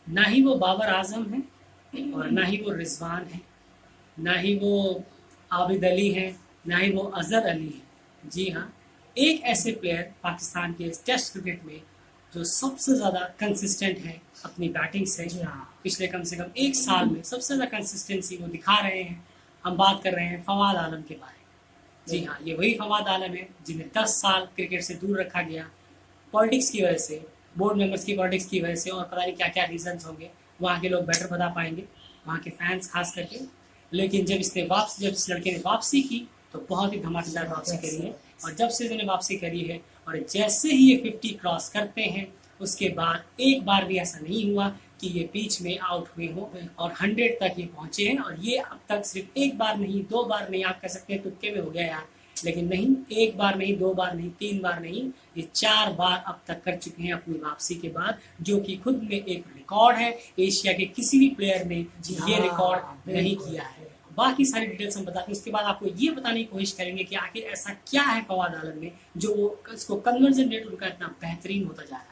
ना ही वो बाबर आजम है और ना ही वो रिजवान है, ना ही वो आबिद अली है, ना ही वो अजहर अली है। जी हाँ, एक ऐसे प्लेयर पाकिस्तान के टेस्ट क्रिकेट में जो सबसे ज़्यादा कंसिस्टेंट है अपनी बैटिंग से। जी हाँ। पिछले कम से कम एक साल में सबसे ज़्यादा कंसिस्टेंसी वो दिखा रहे हैं। हम बात कर रहे हैं फवाद आलम के बारे में। जी हाँ, ये वही फवाद आलम है जिन्हें 10 साल क्रिकेट से दूर रखा गया पॉलिटिक्स की वजह से, बोर्ड मेंबर्स की पॉलिटिक्स की वजह से, और पता नहीं क्या क्या रीजंस होंगे, वहाँ के लोग बेटर बता पाएंगे, वहाँ के फैंस खास करके। लेकिन जब इस लड़के ने वापसी की तो बहुत ही धमाकेदार वापसी करी है। और जब से इन्होंने वापसी करी है और जैसे ही ये 50 क्रॉस करते हैं उसके बाद एक बार भी ऐसा नहीं हुआ कि ये बीच में आउट हुए हो, और 100 तक ये पहुंचे हैं। और ये अब तक सिर्फ एक बार नहीं, 2 बार नहीं, आप कह सकते हैं तुक्के में हो गया यार, लेकिन नहीं, एक बार नहीं, 2 बार नहीं, 3 बार नहीं, ये 4 बार अब तक कर चुके हैं अपनी वापसी के बाद, जो कि खुद में एक रिकॉर्ड है। एशिया के किसी भी प्लेयर ने ये रिकॉर्ड नहीं किया है। बाकी सारी डिटेल्स हम बताते हैं, उसके बाद आपको ये बताने की कोशिश करेंगे कि आखिर ऐसा क्या है फवाद आलम में जो उसको कन्वर्जन रेट उनका इतना बेहतरीन होता जा रहा है।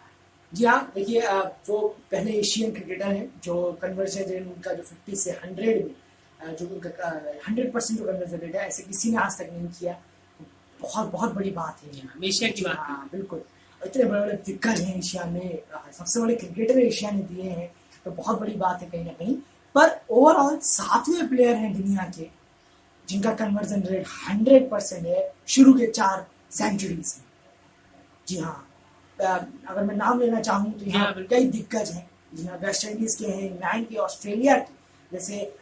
जी हाँ, देखिए वो पहले एशियन क्रिकेटर हैं जो कन्वर्जन रेट उनका जो 50 से 100 में जो उनका 100% जो कन्वर्जन रेट है, ऐसे किसी ने आज तक नहीं किया। बहुत बहुत बड़ी बात है ये। एशिया की बात हाँ बिल्कुल, इतने बड़े बड़े दिग्गज हैं एशिया में, सबसे बड़े क्रिकेटर एशिया ने दिए हैं, तो बहुत बड़ी बात है कहीं ना कहीं। पर ओवरऑल 7वें प्लेयर हैं दुनिया के जिनका कन्वर्जन रेट 100% है शुरू के 4 सेंचुरीज में। जी हाँ, अगर मैं नाम लेना चाहूँ तो यहाँ कई दिग्गज हैं। जी हाँ, वेस्ट इंडीज के हैं, इंग्लैंड के, ऑस्ट्रेलिया के, जैसे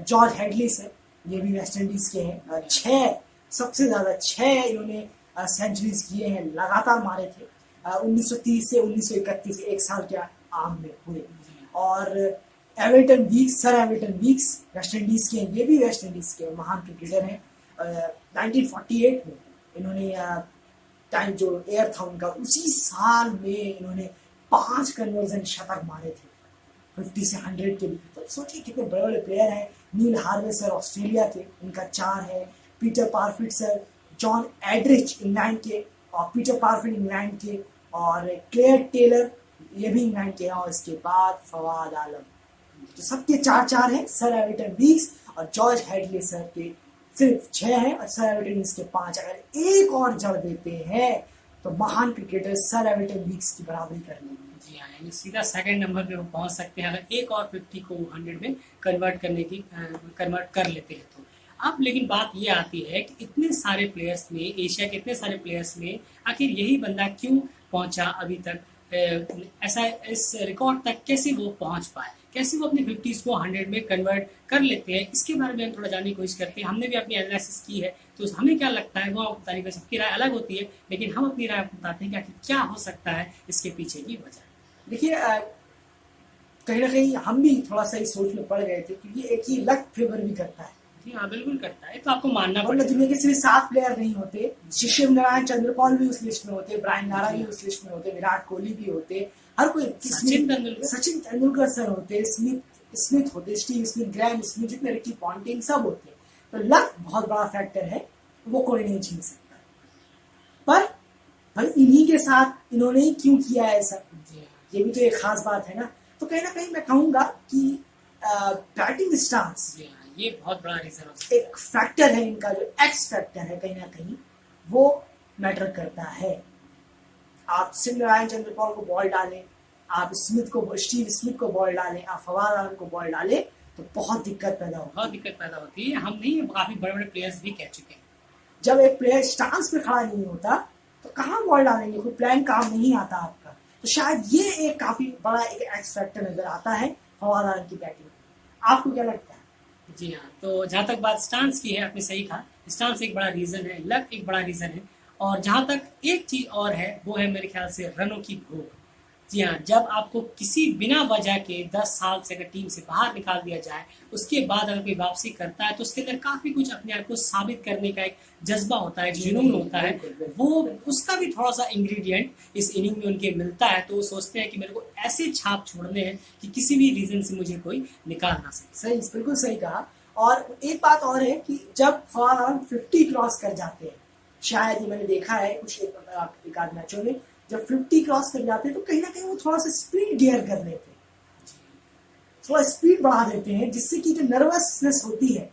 जॉर्ज हेडलिस है, ये भी वेस्ट इंडीज के हैं। 6 सबसे ज्यादा 6 इन्होंने सेंचुरीज किए हैं, लगातार मारे थे 1930 से 1931, एक साल के आम में पूरे। और Everton Weekes, sir Everton Weekes West Indies के हैं, ये भी वेस्ट इंडीज के महान क्रिकेटर हैं। 1948 में इन्होंने टाइम जो एयर था उनका, उसी साल में इन्होंने 5 कन्वर्जन शतक मारे थे 50 से 100 के भी। तो सोचिए कितने बड़े बड़े प्लेयर हैं। नील हार्वेसर ऑस्ट्रेलिया के, उनका 4 है। पीटर पारफिट सर, जॉन एड्रिच इंग्लैंड के, और पीटर पारफिट इंग्लैंड के, और क्लेयर टेलर ये भी इंग्लैंड के हैं, और इसके बाद फवाद आलम। तो सबके 4-4 हैं। सर एविल्टन वीक्स और जॉर्ज हेडली सर के सिर्फ 6 हैं, और सर एविल्टन वीक्स के 5। अगर एक और जड़ देते हैं तो महान क्रिकेटर सर एविल्टन वीक्स की बराबरी कर लेंगे। जी हाँ, यानी सीधा सेकंड नंबर पे वो पहुंच सकते हैं अगर एक और 50 को 100 में कन्वर्ट कर लेते हैं तो। अब लेकिन बात ये आती है कि इतने सारे प्लेयर्स में, एशिया के इतने सारे प्लेयर्स में आखिर यही बंदा क्यों पहुंचा अभी तक, ऐसा इस रिकॉर्ड तक कैसे वो पहुंच पाए, कैसे वो अपने 50s को 100 में कन्वर्ट कर लेते हैं, इसके बारे में हम थोड़ा जानने की कोशिश करते हैं। हमने भी अपनी एनालिसिस की है, तो हमें क्या लगता है वो आपको बताने की, सबकी राय अलग होती है, लेकिन हम अपनी राय आपको बताते हैं कि आखिर क्या हो सकता है इसके पीछे की वजह। देखिए कहीं ना कहीं हम भी थोड़ा सा इस सोच में पड़ गए थे, क्योंकि एक ही लक फेवर भी करता है। जी हाँ, बिल्कुल करता है, तो आपको मानना वरना दुनिया के सिर्फ 7 प्लेयर नहीं होते, शिशिव नारायण चंद्रपाल भी उस लिस्ट में होते, ब्रायन लारा भी उस लिस्ट में होते, विराट कोहली भी होते, हर कोई, सचिन तेंदुलकर सर होते, स्मिथ होते, स्टीव स्मिथ, ग्रैम स्मिथ, जितने रिकी पॉन्टिंग सब होते। तो लक बहुत बड़ा फैक्टर है, वो कोई नहीं छीन सकता। पर भाई इन्हीं के साथ इन्होंने ही क्यों किया ऐसा, ये भी तो एक खास बात है ना। तो कहीं ना कहीं मैं कहूंगा कि बैटिंग स्टांस ये बहुत बड़ा रीजन है, एक फैक्टर है इनका, जो एक्स फैक्टर है कहीं ना कहीं वो मैटर करता है। आप शिव नारायण चंद्रपाल को बॉल डालें, आप स्टीव स्मिथ को बॉल डालें, आप फवाद आलम को बॉल डालें, तो बहुत दिक्कत पैदा होती है। हम नहीं, काफी बड़े बड़े प्लेयर्स भी कह चुके हैं। जब एक प्लेयर स्टांस पे खड़ा नहीं होता तो कहाँ बॉल डालेंगे, कोई प्लान काम नहीं आता आपका। तो शायद ये एक काफी बड़ा एक एक्स फैक्टर नजर आता है फवाद आलम की बैटिंग। आपको क्या लगता है? जी हाँ, तो जहाँ तक बात स्टांस की है, आपने सही कहा, स्टांस एक बड़ा रीजन है, लक एक बड़ा रीजन है, और जहाँ तक एक चीज और है वो है मेरे ख्याल से रनों की भूख। जी हाँ, जब आपको किसी बिना वजह के 10 साल से अगर टीम से बाहर निकाल दिया जाए, उसके बाद अगर कोई वापसी करता है तो उसके अंदर काफी कुछ अपने आप को साबित करने का एक जज्बा होता है, जुनून होता है, वो उसका भी थोड़ा सा इंग्रेडिएंट इस इनिंग में उनके मिलता है। तो वो सोचते हैं कि मेरे को ऐसे छाप छोड़ने हैं कि किसी भी रीजन से मुझे कोई निकाल ना सके। सही, बिल्कुल सही कहा। और एक बात और है कि जब फवाद आलम 50 क्रॉस कर जाते हैं, शायद ये मैंने देखा है कुछ एक आध मैचों में, जब 50 क्रॉस कर जाते हैं तो कहीं ना कहीं वो थोड़ा सा स्पीड गियर कर लेते हैं। थोड़ा स्पीड बढ़ा देते हैं, जिससे कि जो नर्वसनेस होती है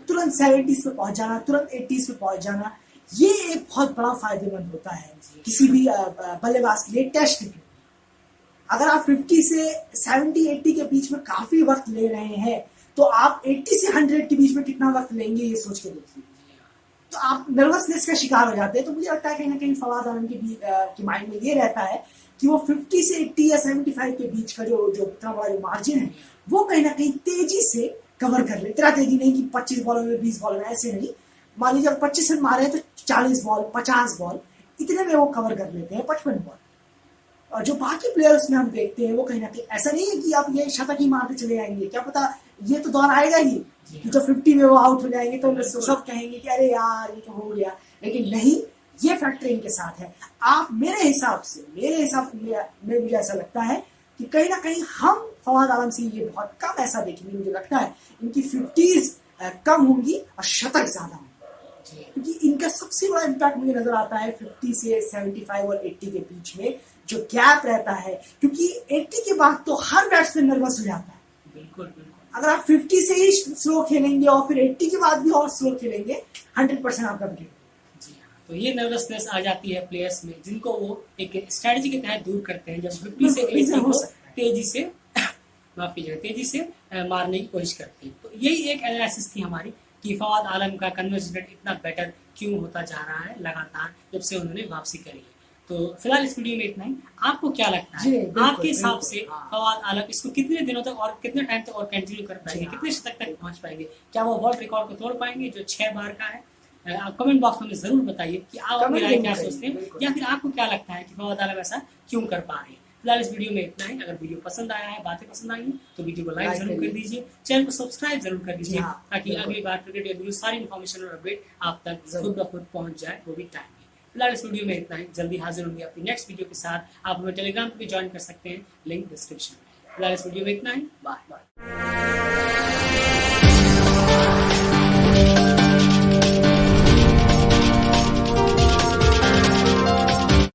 तुरंत 70s पे पहुंच जाना, तुरंत 80s पे पहुंच जाना, ये एक बहुत बड़ा फायदेमंद होता है किसी भी बल्लेबाज के लिए टेस्ट क्रिकेट। अगर आप 50 से 70-80 के बीच में काफी वक्त ले रहे हैं, तो आप 80 से 100 के बीच में कितना वक्त लेंगे ये सोच के देखिए। तो आप नर्वसनेस का शिकार हो जाते हैं। तो मुझे लगता है कहीं ना कहीं फवाद आलम के माइंड में ये रहता है कि वो 50 से 80 या 75 के बीच का जो इतना बड़ा जो मार्जिन है, वो कहीं ना कहीं तेजी से कवर कर ले। इतना तेजी नहीं कि 25 बॉलों में 20 बॉलों में, ऐसे नहीं। मान लीजिए 25 रन मारे तो 40 बॉल 50 बॉल इतने में वो कवर कर लेते हैं, 55 बॉल। और जो बाकी प्लेयर्स में हम देखते हैं वो कहीं ना कहीं ऐसा नहीं है कि आप ये शतक ही मारते चले जाएंगे, क्या पता ये तो दौर आएगा ही कि जो 50 में वो आउट हो जाएंगे तो सब कहेंगे कि अरे यार ये तो हो गया। लेकिन नहीं, ये फैक्टर इनके साथ है। आप मेरे हिसाब से मुझे ऐसा लगता है कि कहीं ना कहीं हम फवाद आलम से ये बहुत कम ऐसा देखेंगे। मुझे लगता है इनकी 50s कम होंगी और शतक ज्यादा होंगे, क्योंकि इनका सबसे बड़ा इम्पैक्ट मुझे नजर आता है 50 से 75 और 80 के बीच में जो गैप रहता है, क्योंकि 80 के बाद तो हर बैट्समैन नर्वस हो जाता है। बिल्कुल बिल्कुल। अगर आप 50 से ही स्लो खेलेंगे और फिर 80 के बाद भी और स्लो खेलेंगे, 100% आपका विकेट। जी हाँ, तो ये नर्वसनेस आ जाती है प्लेयर्स में, जिनको वो एक स्ट्रेटजी के तहत दूर करते हैं। जब 50 से 80 को तेजी से तेजी से मारने की कोशिश करते हैं। तो यही एक एनालिसिस थी हमारी कि फवाद आलम का कन्वर्जन रेट इतना बेटर क्यों होता जा रहा है लगातार जब से उन्होंने वापसी करी है। तो फिलहाल इस वीडियो में इतना ही। आपको क्या लगता है, आपके हिसाब से फवाद आलम इसको कितने दिनों तक और कितने टाइम तक और कंटिन्यू कर पाएंगे, कितने शतक तक पहुंच पाएंगे? क्या वो वर्ल्ड रिकॉर्ड को तोड़ पाएंगे जो 6 बार का है? आप कमेंट बॉक्स में जरूर बताइए कि आप अपनी राय क्या सोचते हैं, या फिर आपको क्या लगता है कि फवाद आलम ऐसा क्यों कर पा रहे हैं। फिलहाल इस वीडियो में इतना ही। अगर वीडियो पसंद आया है, बातें पसंद आई हैं, तो वीडियो को लाइक जरूर कर दीजिए, चैनल को सब्सक्राइब जरूर कर दीजिए, ताकि अगली बार क्रिकेट या सारी इन्फॉर्मेशन और अपडेट आप तक खुद ब खुद पहुंच जाए, वो भी टाइम में। फिलहाल इस वीडियो में इतना ही। जल्दी हाजिर होंगे अपनी नेक्स्ट वीडियो के साथ। आप हमें टेलीग्राम पर भी ज्वाइन कर सकते हैं, लिंक डिस्क्रिप्शन में। फिलहाल इस वीडियो में इतना ही। Bye bye.